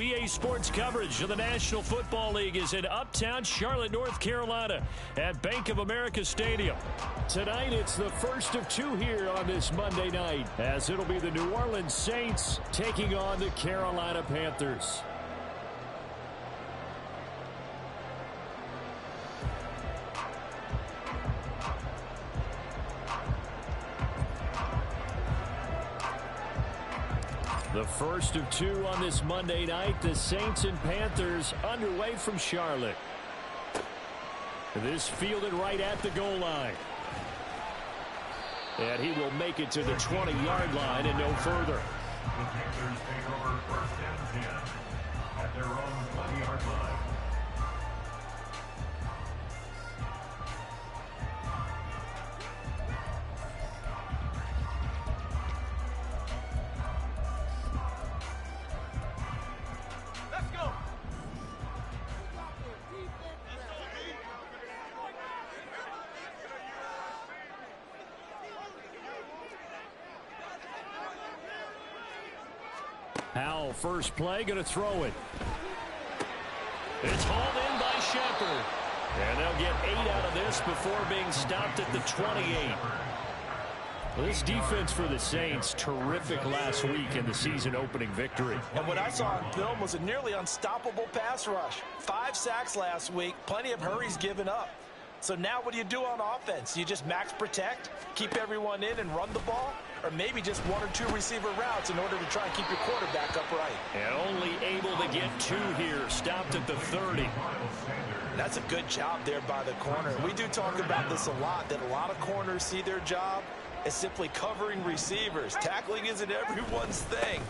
EA Sports coverage of the National Football League is in uptown Charlotte, North Carolina at Bank of America Stadium. Tonight, it's the first of two here on this Monday night, as it'll be the New Orleans Saints taking on the Carolina Panthers. The first of two on this Monday night, the Saints and Panthers underway from Charlotte. This fielded right at the goal line. And he will make it to the 20-yard line and no further. The Panthers take over first and 10 at their own 20-yard line. Howell, first play, going to throw it. It's hauled in by Shepard. And they'll get 8 out of this before being stopped at the 28. This defense for the Saints, terrific last week in the season-opening victory. And what I saw on film was a nearly unstoppable pass rush. 5 sacks last week, plenty of hurries given up. So now what do you do on offense? You just max protect, keep everyone in and run the ball? Or maybe just 1 or 2 receiver routes in order to try and keep your quarterback upright. And only able to get 2 here, stopped at the 30. That's a good job there by the corner. We do talk about this a lot, that a lot of corners see their job as simply covering receivers. Tackling isn't everyone's thing.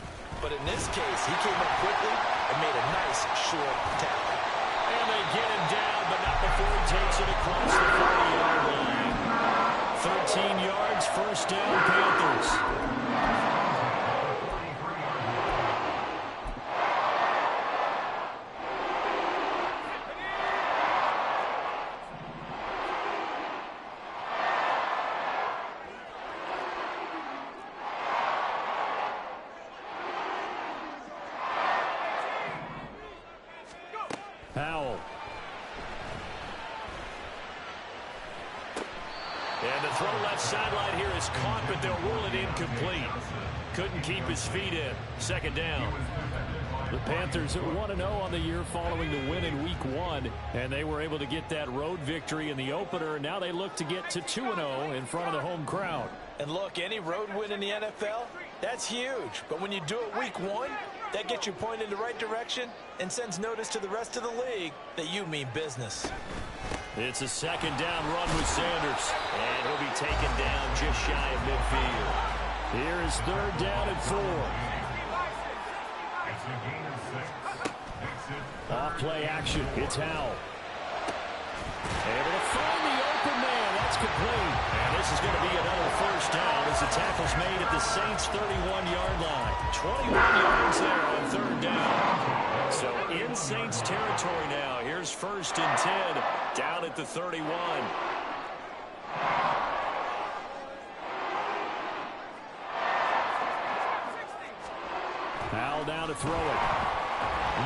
But in this case, he came up quickly and made a nice short tackle. And they get him down, but not before he takes it across the 40-yard line. 13 yards, first down, Panthers. Howell. And the throw left sideline here is caught, but they'll rule it incomplete. Couldn't keep his feet in. Second down. The Panthers are 1-0 on the year following the win in Week 1, and they were able to get that road victory in the opener. Now they look to get to 2-0 in front of the home crowd. And look, any road win in the NFL, that's huge. But when you do it Week 1, that gets you pointed in the right direction and sends notice to the rest of the league that you mean business. It's a second down run with Sanders. And he'll be taken down just shy of midfield. Here is third down and 4. Off play action. It's Howell. Able to find the open man. That's complete. And this is going to be another first down as the tackle's made at the Saints' 31-yard line. 21 yards there on third down. So in Saints territory now. Here's first and 10 down at the 31. Howell down to throw it.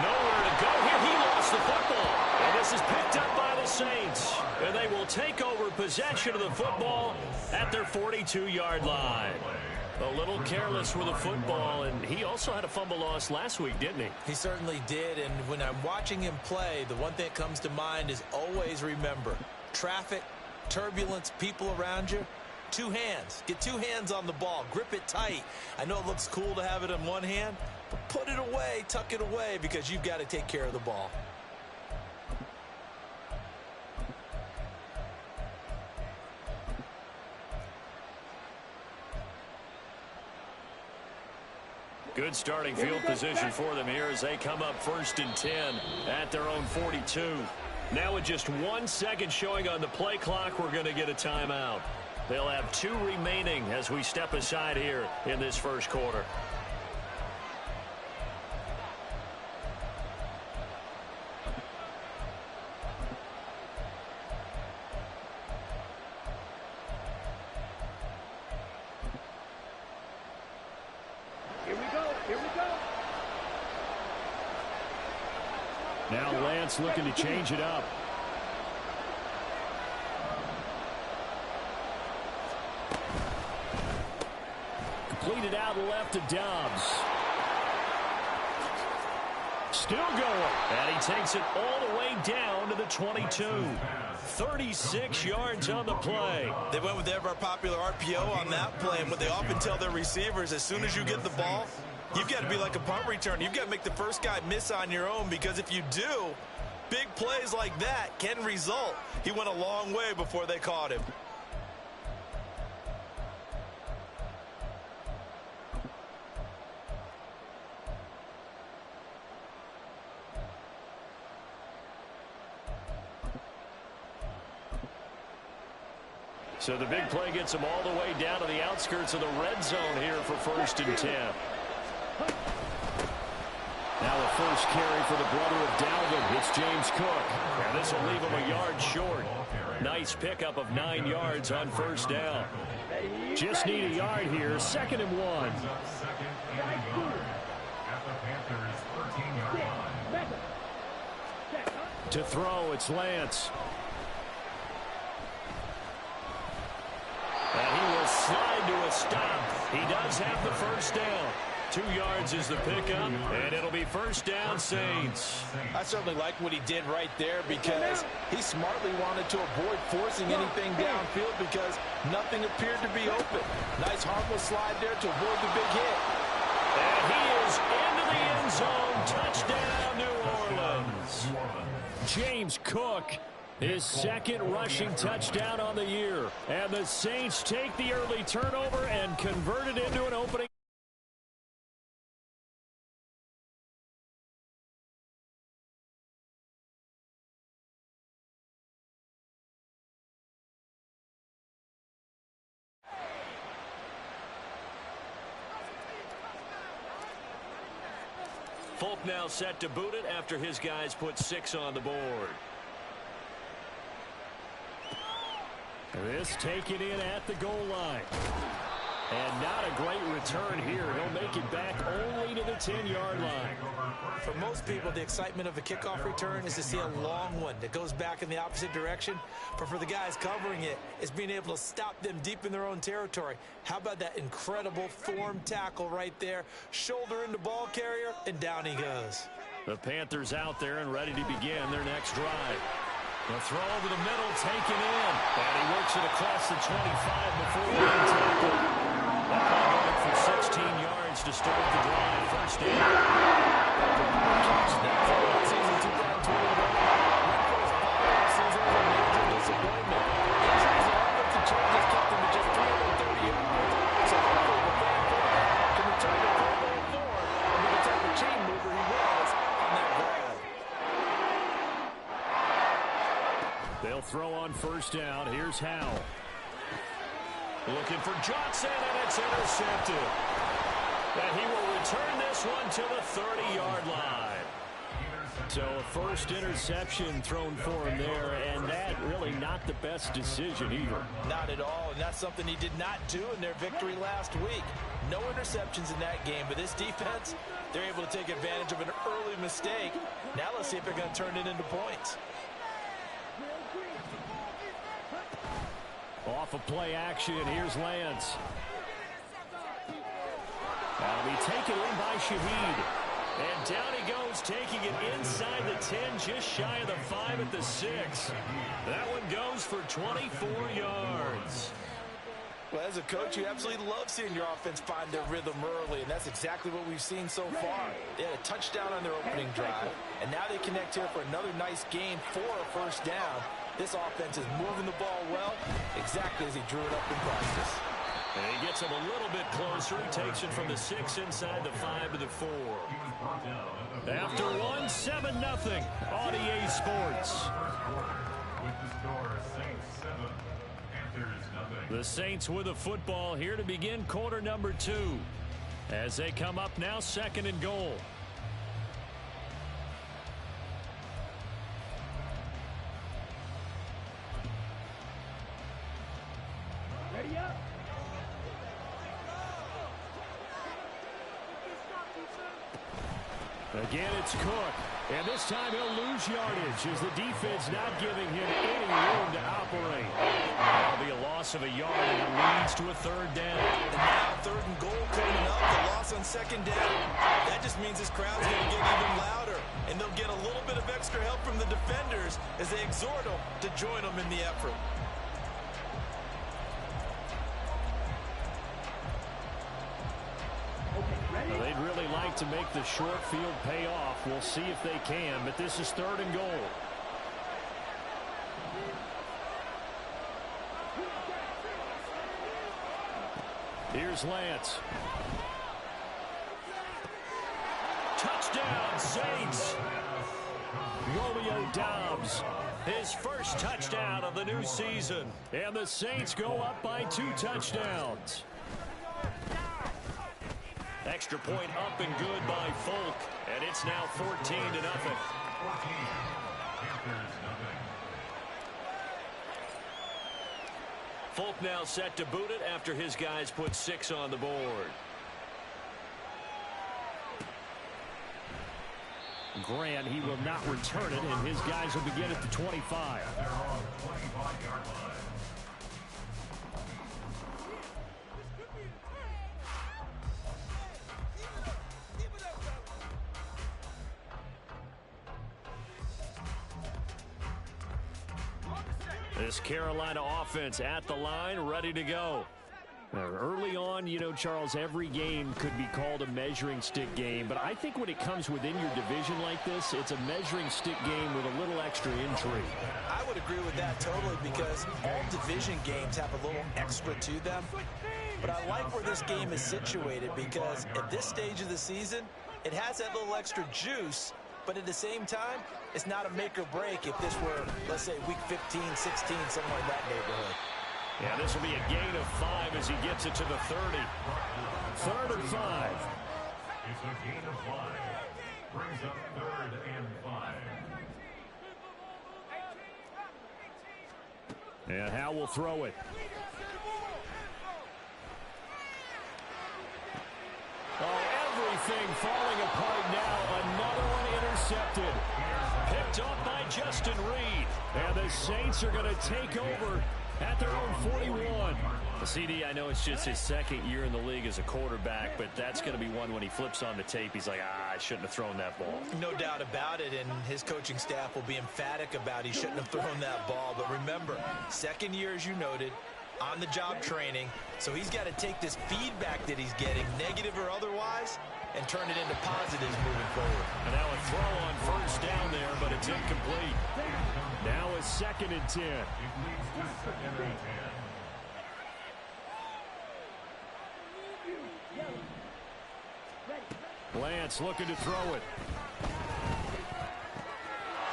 Nowhere to go here. He lost the football. And this is picked up by the Saints. And they will take over possession of the football at their 42-yard line. A little careless with the football, and he also had a fumble loss last week, didn't he? He certainly did, and when I'm watching him play, the one thing that comes to mind is always remember, traffic, turbulence, people around you, 2 hands. Get 2 hands on the ball. Grip it tight. I know it looks cool to have it in one hand, but put it away, tuck it away, because you've got to take care of the ball. Good starting field position for them here as they come up first and 10 at their own 42. Now with just 1 second showing on the play clock, we're going to get a timeout. They'll have 2 remaining as we step aside here in this first quarter. Now Lance looking to change it up. Completed out left to Dobbs. Still going. And he takes it all the way down to the 22. 36 yards on the play. They went with ever popular RPO on that play, and what they often tell their receivers, as soon as you get the ball, you've got to be like a punt return. You've got to make the first guy miss on your own, because if you do, big plays like that can result. He went a long way before they caught him. So the big play gets him all the way down to the outskirts of the red zone here for 1st and 10. Now a first carry for the brother of Dalvin. It's James Cook. And this will leave him a yard short. Nice pickup of 9 yards on 1st down. Just need a yard here. 2nd and 1. Second and 1 at the Panthers' 13-yard line. To throw, it's Lance. And he will slide to a stop. He does have the 1st down. 2 yards is the pickup, and it'll be 1st down, Saints. I certainly like what he did right there, because he smartly wanted to avoid forcing anything downfield because nothing appeared to be open. Nice harmless slide there to avoid the big hit. And he is into the end zone. Touchdown, New Orleans. James Cook, his 2nd rushing touchdown on the year. And the Saints take the early turnover and convert it into an opening. Folk now set to boot it after his guys put 6 on the board. This taken in at the goal line. And not a great return here. He'll make it back only to the 10-yard line. For most people, the excitement of a kickoff return is to see a long one that goes back in the opposite direction. But for the guys covering it, it's being able to stop them deep in their own territory. How about that incredible form tackle right there? Shoulder into ball carrier, and down he goes. The Panthers out there and ready to begin their next drive. The throw over the middle, taken in. And he works it across the 25 before being tackled. That ball going for 16 yards to start the drive. 1st down. Season 2021. Season was a major disappointment. Injuries and offensive changes kept them to just 330 yards. So hopefully the fan can return to full form and be the type of chain mover he was on that grab. They'll throw on 1st down. Here's Howell. Looking for Johnson, and it's intercepted. And he will return this one to the 30-yard line. So a 1st interception thrown for him there, and that really not the best decision either. Not at all, and that's something he did not do in their victory last week. No interceptions in that game, but this defense, they're able to take advantage of an early mistake. Now let's see if they're going to turn it into points. Off of play action, here's Lance. That'll be taken in by Shaheed. And down he goes, taking it inside the 10, just shy of the 5 at the 6. That one goes for 24 yards. Well, as a coach, you absolutely love seeing your offense find their rhythm early, and that's exactly what we've seen so far. They had a touchdown on their opening drive, and now they connect here for another nice gain for a 1st down. This offense is moving the ball well, exactly as he drew it up in practice. And he gets him a little bit closer. He takes it from the 6 inside the 5 to the 4. After 1, 7-0 on EA Sports. With the score, Saints 7, Panthers 0. The Saints with the football here to begin quarter number 2. As they come up now, 2nd and goal. Ready up. Again, it's Cook. And this time he'll lose yardage as the defense not giving him any room to operate. That'll be a loss of a yard, and it leads to a third down. And now third and goal coming up, the loss on second down. That just means this crowd's going to get even louder, and they'll get a little bit of extra help from the defenders as they exhort them to join them in the effort. Well, they'd really like to make the short field pay off. We'll see if they can, but this is third and goal. Here's Lance. Touchdown, Saints. Romeo Doubs, his first touchdown of the new season. And the Saints go up by 2 touchdowns. Extra point up and good by Folk, and it's now 14-0. Folk now set to boot it after his guys put 6 on the board. Grant, he will not return it, and his guys will begin at the 25. They're on the 25-yard line. This Carolina offense at the line, ready to go. Now, early on, you know, Charles, every game could be called a measuring stick game, but I think when it comes within your division like this, it's a measuring stick game with a little extra intrigue. I would agree with that totally, because all division games have a little extra to them. But I like where this game is situated, because at this stage of the season, it has that little extra juice, but at the same time, it's not a make or break if this were, let's say, week 15, 16, somewhere in that neighborhood. Yeah, this will be a gain of 5 as he gets it to the 30. 3rd and 5. It's a gain of 5. Brings up 3rd and 5. And Howe will throw it. Oh, everything falling apart now. Another one intercepted. Picked up by Justin Reed. And the Saints are going to take over at their own 41. The CD, I know it's just his second year in the league as a quarterback, but that's going to be one when he flips on the tape, he's like, I shouldn't have thrown that ball. No doubt about it, and his coaching staff will be emphatic about he shouldn't have thrown that ball. But remember, second year, as you noted, on-the-job training, so he's got to take this feedback that he's getting, negative or otherwise, and turn it into positives moving forward. And now a throw on first down there, but it's incomplete. Now a 2nd and 10. It leads to 2nd and 10. Lance looking to throw it.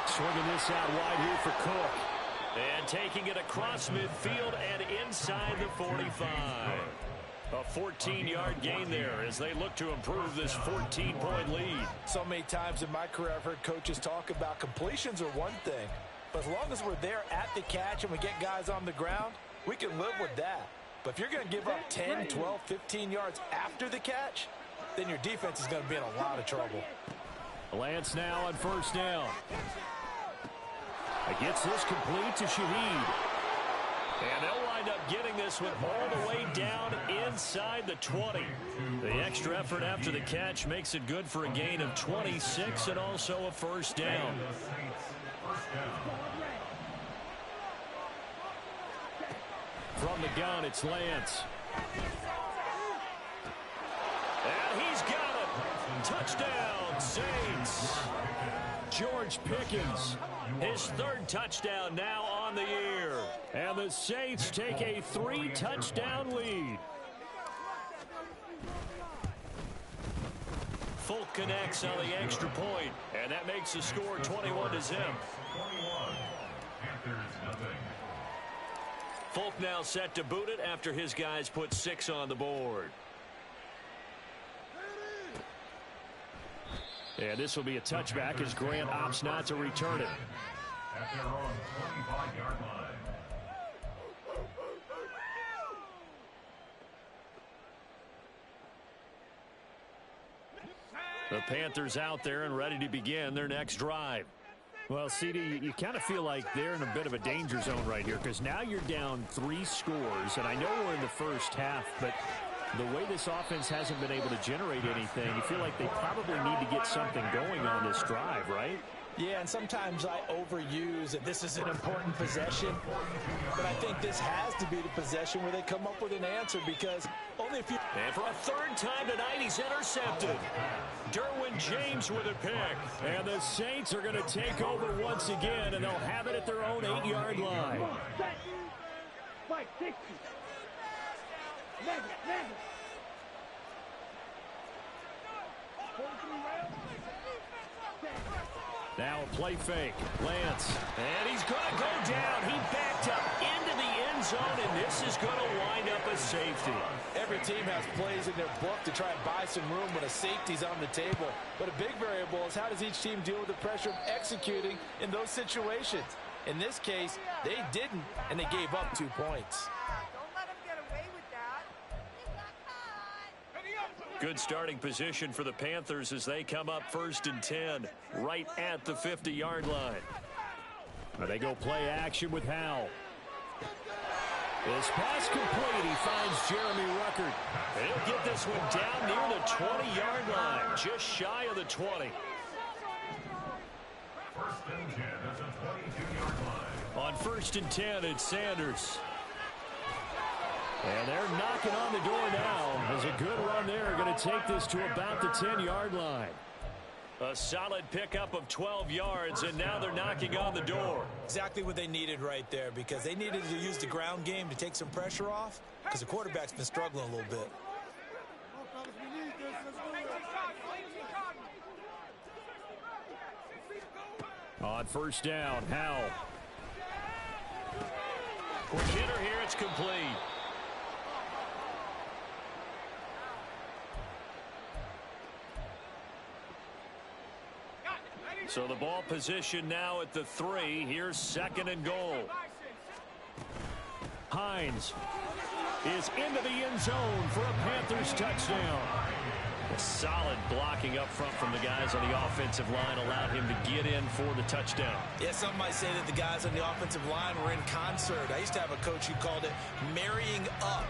Swinging this out wide here for Cook. And taking it across midfield and inside the 45. A 14-yard gain there as they look to improve this 14-point lead. So many times in my career I've heard coaches talk about completions are one thing, but as long as we're there at the catch and we get guys on the ground, we can live with that. But if you're going to give up 10, 12, 15 yards after the catch, then your defense is going to be in a lot of trouble. Lance now on first down. It gets this complete to Shaheed. And they'll wind up getting this one all the way down inside the 20. The extra effort after the catch makes it good for a gain of 26 and also a first down. From the gun, it's Lance. And he's got it. Touchdown, Saints. George Pickens, his 3rd touchdown now on the year. And the Saints take a 3-touchdown lead. Folk connects on the extra point, and that makes the score 21-0. Folk now set to boot it after his guys put 6 on the board. And this will be a touchback as Grant opts not to return it. At their own 25-yard line. The Panthers out there and ready to begin their next drive. Well, CD, you kind of feel like they're in a bit of a danger zone right here because now you're down 3 scores, and I know we're in the first half, but the way this offense hasn't been able to generate anything, you feel like they probably need to get something going on this drive, right? Yeah, and sometimes I overuse that this is an important possession, but I think this has to be the possession where they come up with an answer because only if you... And for a third time tonight, he's intercepted. Derwin James with a pick. And the Saints are going to take over once again, and they'll have it at their own 8-yard line. Fight, 60. Never. 43 rounds. Now a play fake. Lance. And he's going to go down. He backed up into the end zone, and this is going to wind up a safety. Every team has plays in their book to try and buy some room when a safety's on the table. But a big variable is how does each team deal with the pressure of executing in those situations. In this case, they didn't, and they gave up 2 points. Don't let them get away with that. Good starting position for the Panthers as they come up 1st and 10, right at the 50-yard line. They go play action with Howell. This pass complete. He finds Jeremy Ruckert. He'll get this one down near the 20-yard line, just shy of the 20. 1st and 10 at the 22-yard line. On 1st and 10, it's Sanders. And they're knocking on the door now. There's a good run there. Going to take this to about the 10-yard line. A solid pickup of 12 yards, and now they're knocking on the door. Exactly what they needed right there because they needed to use the ground game to take some pressure off because the quarterback's been struggling a little bit. On 1st down, Howell. For Jenner here, it's complete. So the ball position now at the 3. Here's 2nd and goal. Hines is into the end zone for a Panthers touchdown. A solid blocking up front from the guys on the offensive line allowed him to get in for the touchdown. Yeah, some might say that the guys on the offensive line were in concert. I used to have a coach who called it marrying up,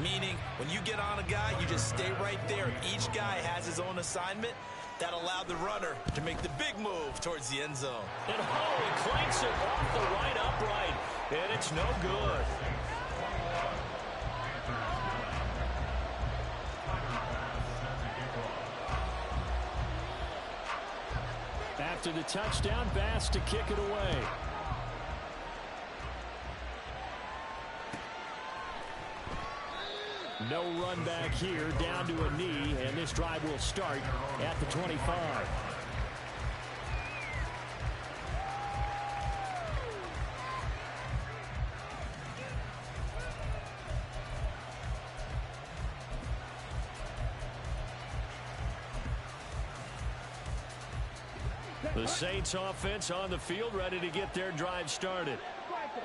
meaning when you get on a guy, you just stay right there. Each guy has his own assignment. That allowed the runner to make the big move towards the end zone. And Howe clanks it off the right upright, and it's no good. After the touchdown, Bass to kick it away. No run back here, down to a knee, and this drive will start at the 25. The Saints offense on the field ready to get their drive started.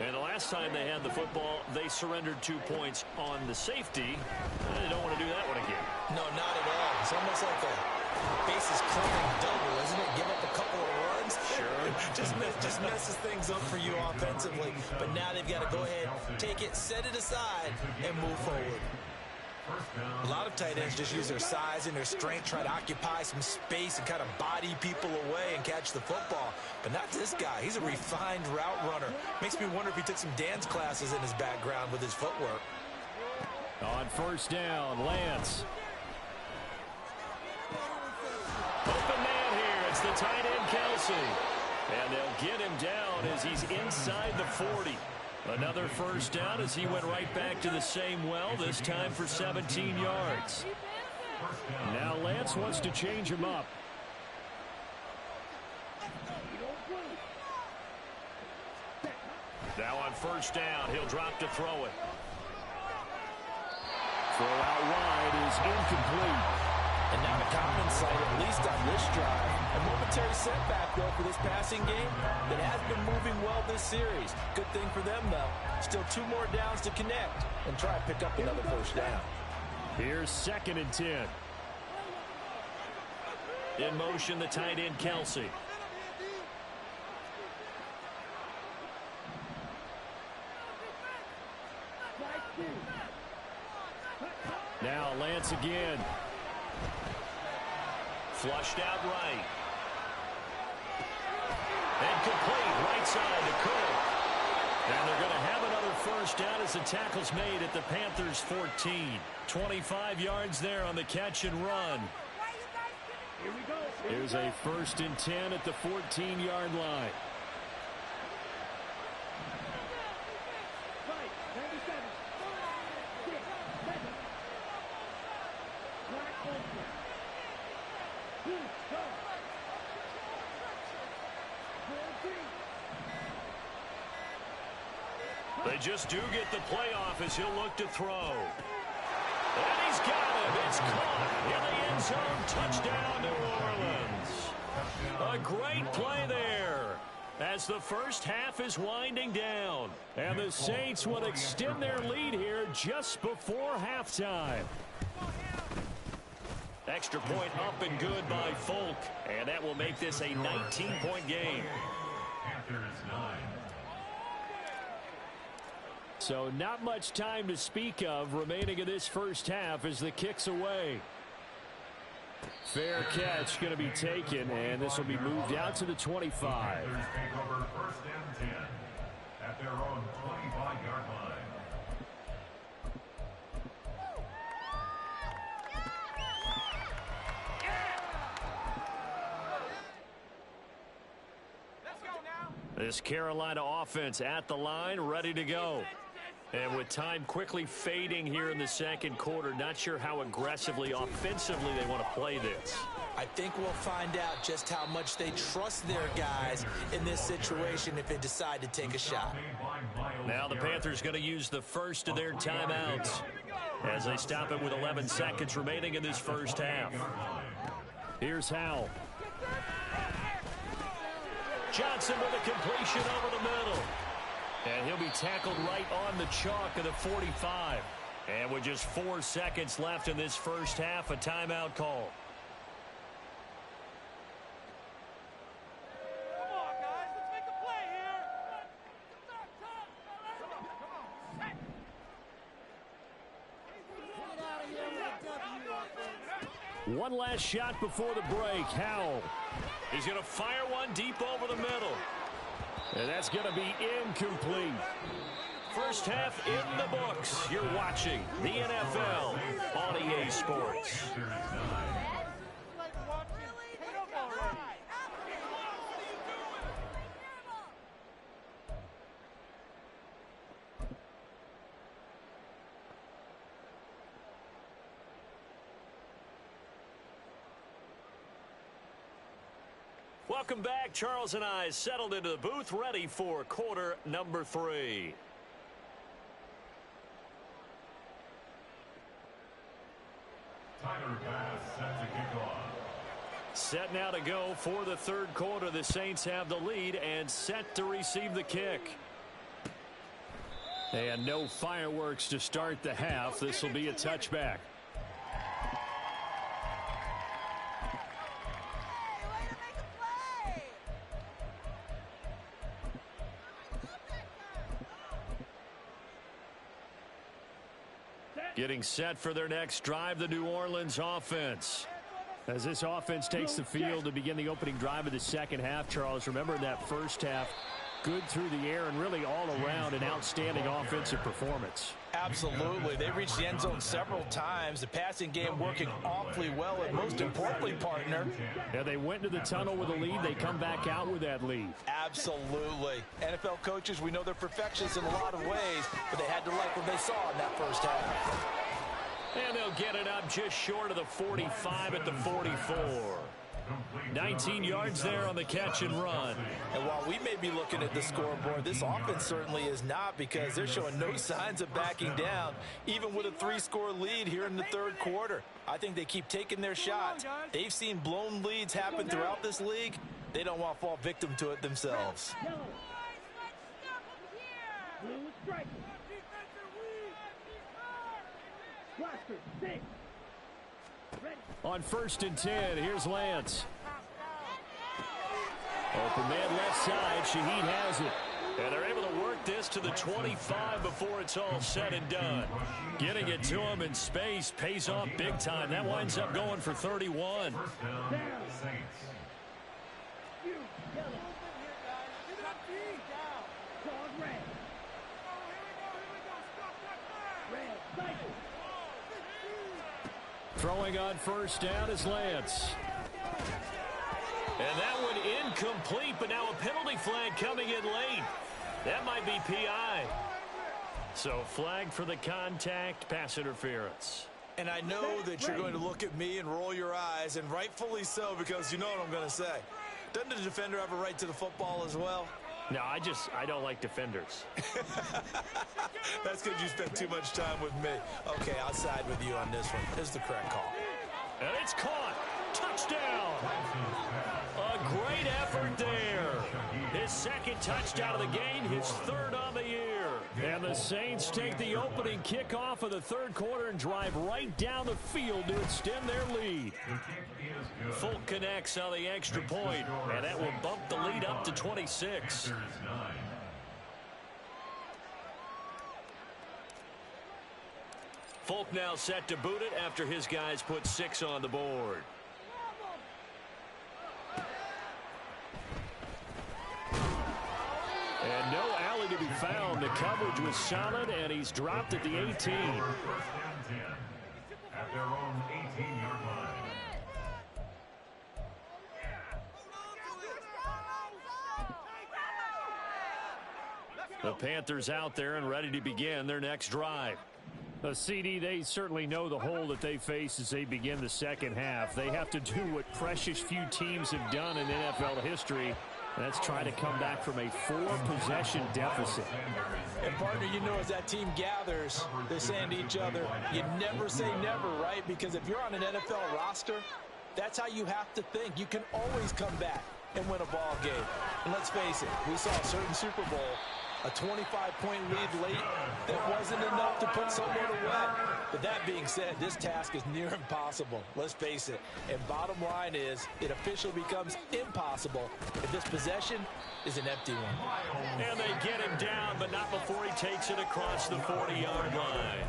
And the last time they had the football, they surrendered 2 points on the safety. They don't want to do that one again. No, not at all. It's almost like a bases clearing double, isn't it? Give up a couple of runs. Sure. just messes things up for you offensively. But now they've got to go ahead, take it, set it aside, and move forward. A lot of tight ends just use their size and their strength, try to occupy some space and kind of body people away and catch the football. But not this guy. He's a refined route runner. Makes me wonder if he took some dance classes in his background with his footwork. On 1st down, Lance. Open man here. It's the tight end, Kelsey. And they'll get him down as he's inside the 40. Another 1st down as he went right back to the same well, this time for 17 yards. Now Lance wants to change him up. Now on 1st down, he'll drop to throw it. Throw out wide is incomplete. And now a common sight, at least on this drive. A momentary setback, though, for this passing game that has been moving well this series. Good thing for them, though. Still 2 more downs to connect and try to pick up another 1st down. Here's 2nd and 10. In motion, the tight end, Kelsey. Now Lance again. Flushed out right. And complete right side to Cook. And they're going to have another first down as the tackle's made at the Panthers 14. 25 yards there on the catch and run. Here we go. Here's a 1st and 10 at the 14-yard line. Right, 97. 6, 7. Black Ultra. 2, go. 14. They just do get the playoff as he'll look to throw. And he's got him. It's caught in the end zone. Touchdown, New Orleans. A great play there as the first half is winding down. And the Saints will extend their lead here just before halftime. Extra point up and good by Folk. And that will make this a 19-point game. Panthers 9. So not much time to speak of remaining in this first half as the kick's away. Fair catch going to be taken, and this will be moved out to the 25. Panthers take over 1st and 10 at their own 25-yard line. This Carolina offense at the line, ready to go. And with time quickly fading here in the second quarter, not sure how aggressively, offensively they want to play this. I think we'll find out just how much they trust their guys in this situation if they decide to take a shot. Now the Panthers going to use the first of their timeouts as they stop it with 11 seconds remaining in this first half. Here's Howell. Johnson with a completion over the middle. And he'll be tackled right on the chalk of the 45. And with just 4 seconds left in this first half, a timeout call. Come on, guys. Let's make a play here. One last shot before the break. Howell. He's going to fire one deep over the middle. And that's going to be incomplete. First half in the books. You're watching the NFL on EA Sports. Welcome back. Charles and I settled into the booth, ready for quarter number 3. Tyler pass set to kick off. Set now to go for the third quarter. The Saints have the lead and set to receive the kick. And no fireworks to start the half. This will be a touchback. Getting set for their next drive, the New Orleans offense. As this offense takes the field to begin the opening drive of the second half, Charles, remember in that first half, good through the air and really all around an outstanding offensive performance. Absolutely. They reached the end zone several times. The passing game working awfully well, and most importantly, partner. Yeah, they went to the tunnel with a lead. They come back out with that lead. Absolutely. NFL coaches, we know they're perfectionists in a lot of ways, but they had to like what they saw in that first half. And they'll get it up just short of the 45 at the 44. 19 yards there on the catch and run. And while we may be looking at the scoreboard, this offense certainly is not, because they're showing no signs of backing down, even with a 3-score lead here in the third quarter. I think they keep taking their shots. They've seen blown leads happen throughout this league. They don't want to fall victim to it themselves. On 1st and 10, here's Lance. Open man left side. Shaheed has it. And they're able to work this to the 25 before it's all said and done. Getting it to him in space pays off big time. That winds up going for 31. First down, Saints. Throwing on 1st down is Lance. And that one incomplete, but now a penalty flag coming in late. That might be PI. So flag for the contact, pass interference. And I know that you're going to look at me and roll your eyes, and rightfully so, because you know what I'm going to say. Doesn't the defender have a right to the football as well? No, I don't like defenders. That's because you spent too much time with me. Okay, I'll side with you on this one. This is the correct call. And it's caught. Touchdown. A great effort there. His 2nd touchdown of the game, his 3rd on the year. And the Saints take the opening kickoff of the 3rd quarter and drive right down the field to extend their lead. Folk connects on the extra point, and that will bump the lead up to 26. Folk now set to boot it after his guys put 6 on the board. And no alley to be found. The coverage was solid, and he's dropped at the 18. 1st and 10 at their own 18-yard line. The Panthers out there and ready to begin their next drive. A CD, they certainly know the hole that they face as they begin the 2nd half. They have to do what precious few teams have done in NFL history. That's try to come back from a 4-possession deficit. And, partner, you know, as that team gathers, they're saying to each other, you never say never, right? Because if you're on an NFL roster, that's how you have to think. You can always come back and win a ball game. And let's face it, we saw a certain Super Bowl, a 25-point lead late that wasn't enough to put someone away. But that being said, this task is near impossible. Let's face it. And bottom line is, it officially becomes impossible if this possession is an empty one. And they get him down, but not before he takes it across the 40-yard line.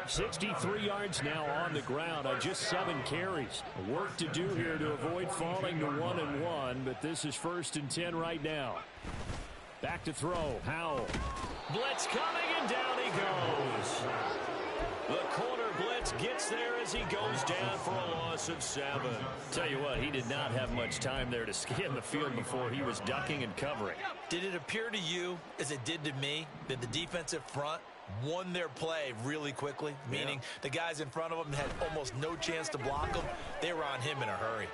63 yards now on the ground on just 7 carries. Work to do here to avoid falling to 1-1, but this is 1st and 10 right now. Back to throw. Howell. Blitz coming, and down he goes. The corner blitz gets there as he goes down for a loss of 7. Tell you what, he did not have much time there to scan the field before he was ducking and covering. Did it appear to you, as it did to me, that the defensive front won their play really quickly? Meaning the guys in front of them had almost no chance to block them. They were on him in a hurry.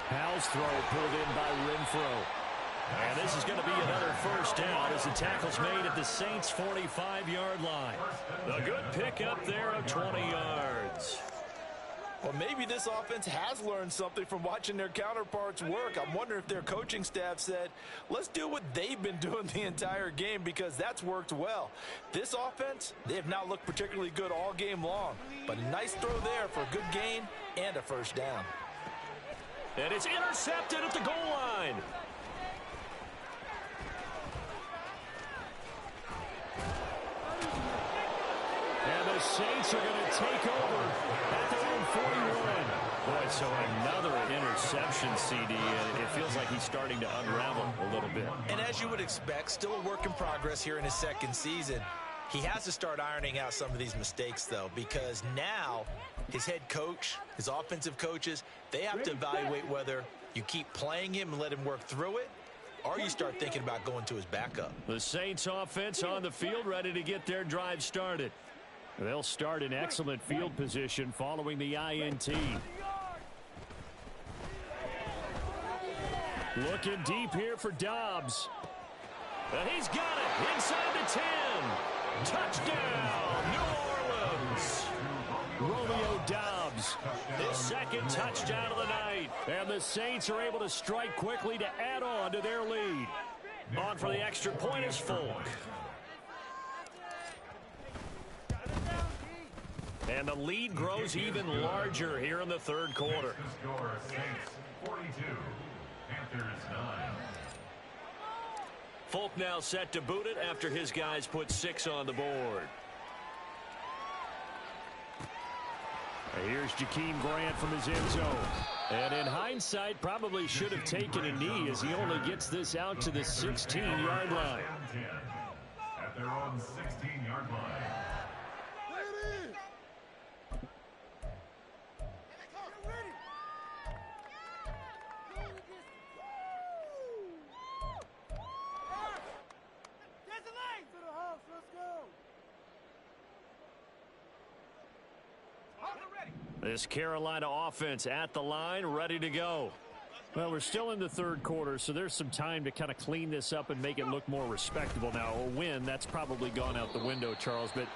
Howell's throw pulled in by Renfro. And this is going to be another 1st down as the tackle's made at the Saints' 45-yard line. A good pickup there of 20 yards. Well, maybe this offense has learned something from watching their counterparts work. I'm wondering if their coaching staff said, let's do what they've been doing the entire game, because that's worked well. This offense, they have not looked particularly good all game long. But a nice throw there for a good gain and a 1st down. And it's intercepted at the goal line. And the Saints are going to take over at their own 41. Boy, so another interception, CD, and it feels like he's starting to unravel a little bit. And as you would expect, still a work in progress here in his 2nd season. He has to start ironing out some of these mistakes, though, because now his head coach, his offensive coaches, they have to evaluate whether you keep playing him and let him work through it, or you start thinking about going to his backup. The Saints offense on the field, ready to get their drive started. They'll start in excellent field position following the INT. Looking deep here for Dobbs. And he's got it inside the 10. Touchdown, New Orleans. Romeo Dobbs, his 2nd touchdown of the night. And the Saints are able to strike quickly to add on to their lead. On for the extra point is Folk. And the lead grows even larger here in the third quarter. The score, Saints 42, Panthers 9. Folk now set to boot it after his guys put 6 on the board. Here's Jakeem Grant from his end zone. And in hindsight, probably should have taken a knee as he only gets this out to the 16-yard line. At their own 16-yard line. This Carolina offense at the line, ready to go. Well, we're still in the third quarter, so there's some time to kind of clean this up and make it look more respectable. Now, a win, that's probably gone out the window, Charles, but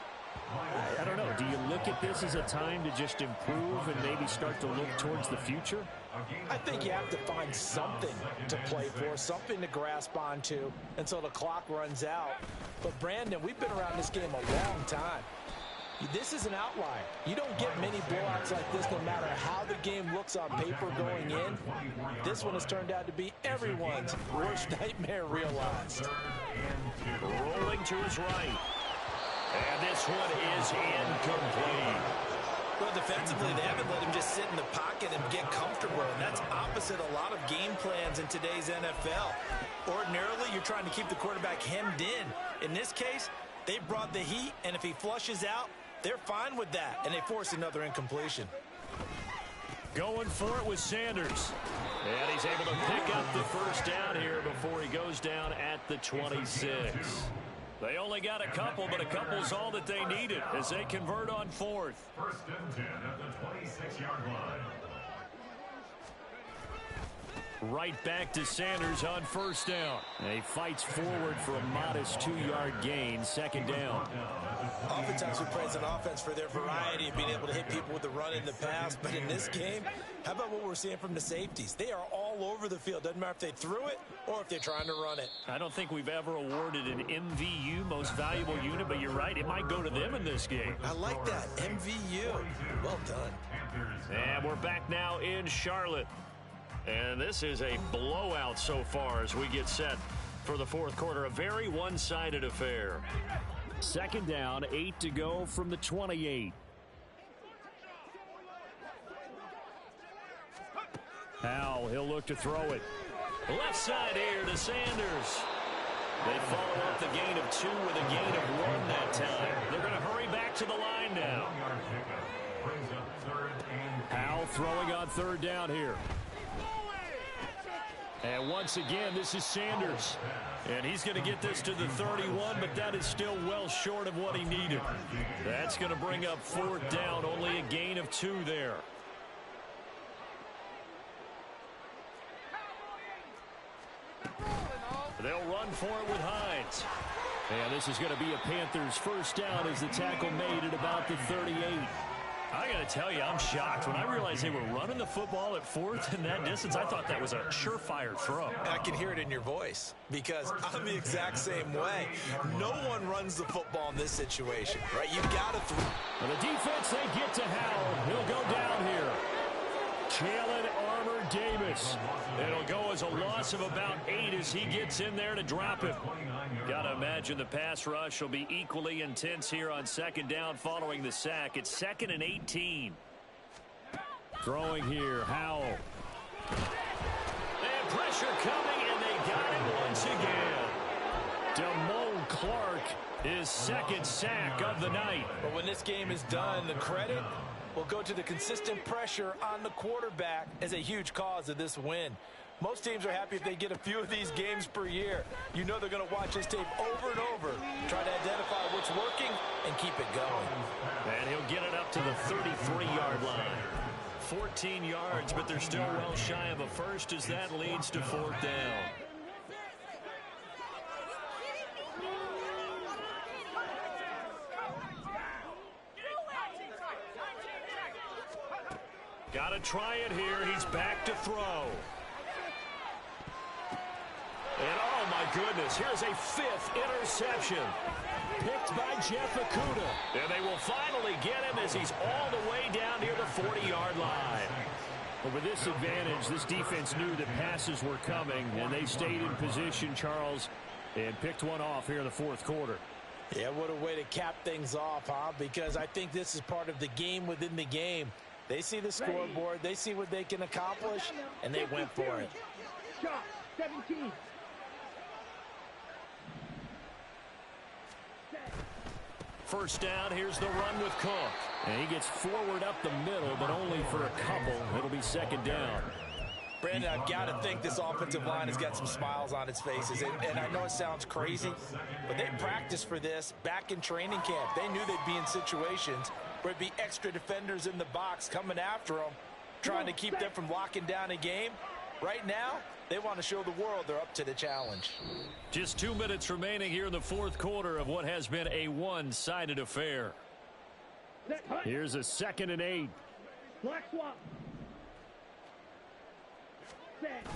I don't know. Do you look at this as a time to just improve and maybe start to look towards the future? I think you have to find something to play for, something to grasp onto until the clock runs out. But, Brandon, we've been around this game a long time. This is an outlier. You don't get many blowouts like this no matter how the game looks on paper going in. This one has turned out to be everyone's worst nightmare realized. Rolling to his right. And this one is incomplete. Well, defensively, they haven't let him just sit in the pocket and get comfortable, and that's opposite a lot of game plans in today's NFL. Ordinarily, you're trying to keep the quarterback hemmed in. In this case, they brought the heat, and if he flushes out, they're fine with that, and they force another incompletion. Going for it with Sanders. And he's able to pick up the first down here before he goes down at the 26. They only got a couple, but a couple's all that they needed as they convert on fourth. First and 10 at the 26-yard line. Right back to Sanders on first down. And he fights forward for a modest 2-yard gain, second down. Oftentimes we praise an offense for their variety of being able to hit people with the run in the pass, but in this game, how about what we're seeing from the safeties? They are all over the field. Doesn't matter if they threw it or if they're trying to run it. I don't think we've ever awarded an MVU, most valuable unit, but you're right, it might go to them in this game. I like that, MVU. Well done. And we're back now in Charlotte. And this is a blowout so far as we get set for the fourth quarter. A very one-sided affair. Second down, 8 to go from the 28. Howell, he'll look to throw it. Left side here to Sanders. They follow up the gain of 2 with a gain of 1 that time. They're going to hurry back to the line now. Howell throwing on third down here. And once again, this is Sanders. And he's going to get this to the 31, but that is still well short of what he needed. That's going to bring up fourth down, only a gain of 2 there. They'll run for it with Hines. And this is going to be a Panthers first down as the tackle made at about the 38. I got to tell you, I'm shocked. When I realized they were running the football at fourth in that distance, I thought that was a surefire throw. I can hear it in your voice because I'm the exact same way. No one runs the football in this situation, right? You've got to throw. Well, the defense, they get to Howell. He'll go down here. Jalen Armour-Davis. It'll go as a loss of about 8 as he gets in there to drop it. Got to imagine the pass rush will be equally intense here on second down following the sack. It's 2nd and 18. Throwing here, Howell. And pressure coming, and they got him once again. Damone Clark, his second sack of the night. But when this game is done, the credit will go to the consistent pressure on the quarterback as a huge cause of this win. Most teams are happy if they get a few of these games per year. You know they're going to watch this tape over and over, try to identify what's working and keep it going. And he'll get it up to the 33-yard line. 14 yards, but they're still well shy of a first as that leads to fourth down. Got to try it here. He's back to throw. And oh my goodness, here's a 5th interception. picked by Jeff Okudah. And they will finally get him as he's all the way down near the 40-yard line. But with this advantage, this defense knew that passes were coming, and they stayed in position, Charles, and picked one off here in the fourth quarter. Yeah, what a way to cap things off, huh? Because I think this is part of the game within the game. They see the scoreboard, they see what they can accomplish, and they went for it. Shot 17. First down, here's the run with Cook. And he gets forward up the middle, but only for a couple. It'll be second down. Brandon, I've got to think this offensive line has got some smiles on its faces. And I know it sounds crazy, but they practiced for this back in training camp. They knew they'd be in situations where it'd be extra defenders in the box coming after them, trying to keep them from locking down a game. Right now, they want to show the world they're up to the challenge. Just 2 minutes remaining here in the fourth quarter of what has been a one-sided affair. Here's a 2nd and 8. Black swap. Set.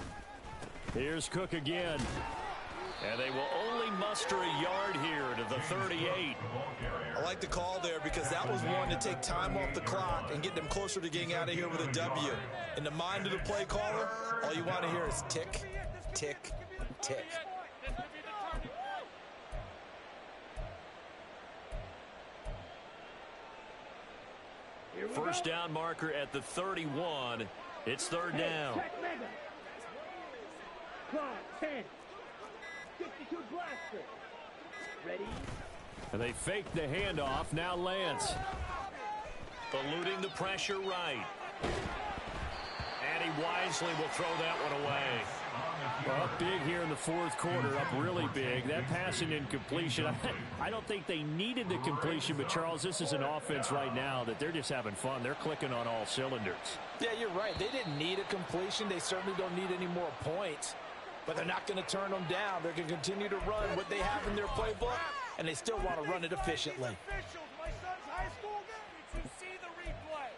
Here's Cook again. And they will only muster a yard here to the 38. I like the call there because that was one to take time off the clock and get them closer to getting out of here with a W. In the mind of the play caller, all you want to hear is tick, tick, tick. First down marker at the 31. It's third down. Check mega. Clock 10. 52 blaster. Ready? And they fake the handoff. Now Lance. Eluding the pressure right. And he wisely will throw that one away. Up big here in the fourth quarter, up really big. That passing incompletion, I don't think they needed the completion, but Charles, this is an offense right now that they're just having fun. They're clicking on all cylinders. Yeah, you're right. They didn't need a completion. They certainly don't need any more points, but they're not going to turn them down. They're going to continue to run what they have in their playbook, and they still want to run it efficiently. My son's high school game. Did you see the replay?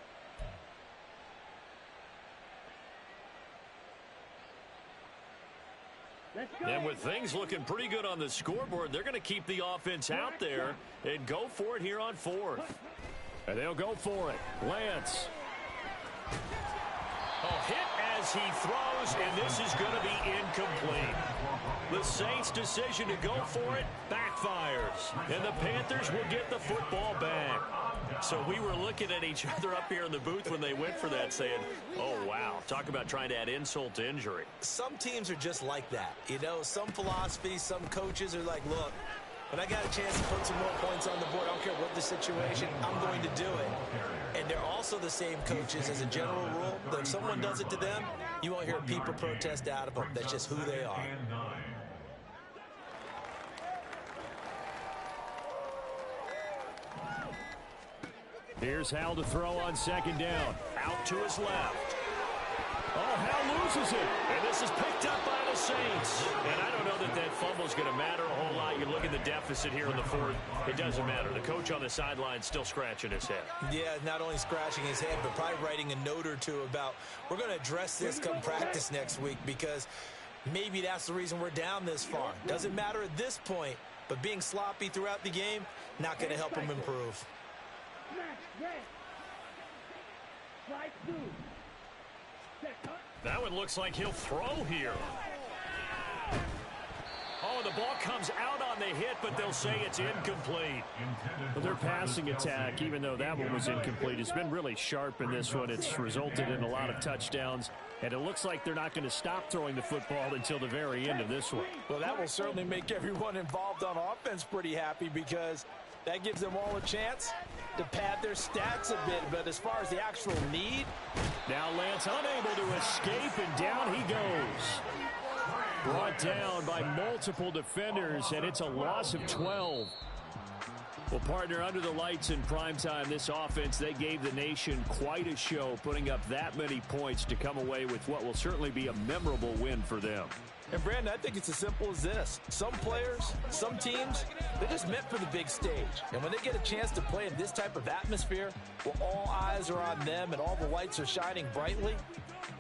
And with things looking pretty good on the scoreboard, they're going to keep the offense out there and go for it here on fourth. And they'll go for it. Lance. Oh, hit as he throws, and this is going to be incomplete. The Saints' decision to go for it backfires, and the Panthers will get the football back. So we were looking at each other up here in the booth when they went for that saying, oh, wow, talk about trying to add insult to injury. Some teams are just like that. You know, some philosophies, some coaches are like, look, when I got a chance to put some more points on the board, I don't care what the situation, I'm going to do it. And they're also the same coaches as a general rule that if someone does it to them, you won't hear a peep or protest out of them. That's just who they are. Here's Hal to throw on second down. Out to his left. Oh, Hal loses it. And this is picked up by the Saints. And I don't know that that fumble is going to matter a whole lot. You look at the deficit here in the fourth. It doesn't matter. The coach on the sideline still scratching his head. Yeah, not only scratching his head, but probably writing a note or two about, we're going to address this come practice next week because maybe that's the reason we're down this far. Doesn't matter at this point, but being sloppy throughout the game, not going to help him improve. That one looks like he'll throw here. Oh, the ball comes out on the hit, but they'll say it's incomplete. Well, their passing attack, even though that one was incomplete, has been really sharp in this one. It's resulted in a lot of touchdowns, and it looks like they're not going to stop throwing the football until the very end of this one. Well, that will certainly make everyone involved on offense pretty happy because that gives them all a chance to pad their stats a bit. But as far as the actual need, now Lance unable to escape, and down he goes. Brought down by multiple defenders, and it's a loss of 12. Well, partner, under the lights in primetime, this offense, they gave the nation quite a show, putting up that many points to come away with what will certainly be a memorable win for them. And Brandon, I think it's as simple as this. Some players, some teams, they're just meant for the big stage. And when they get a chance to play in this type of atmosphere, where all eyes are on them and all the lights are shining brightly,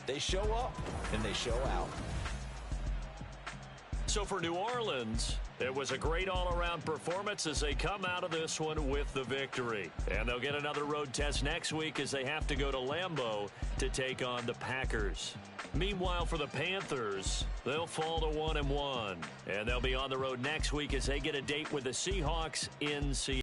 they show up and they show out. So for New Orleans, it was a great all-around performance as they come out of this one with the victory. And they'll get another road test next week as they have to go to Lambeau to take on the Packers. Meanwhile, for the Panthers, they'll fall to 1-1. And they'll be on the road next week as they get a date with the Seahawks in Seattle.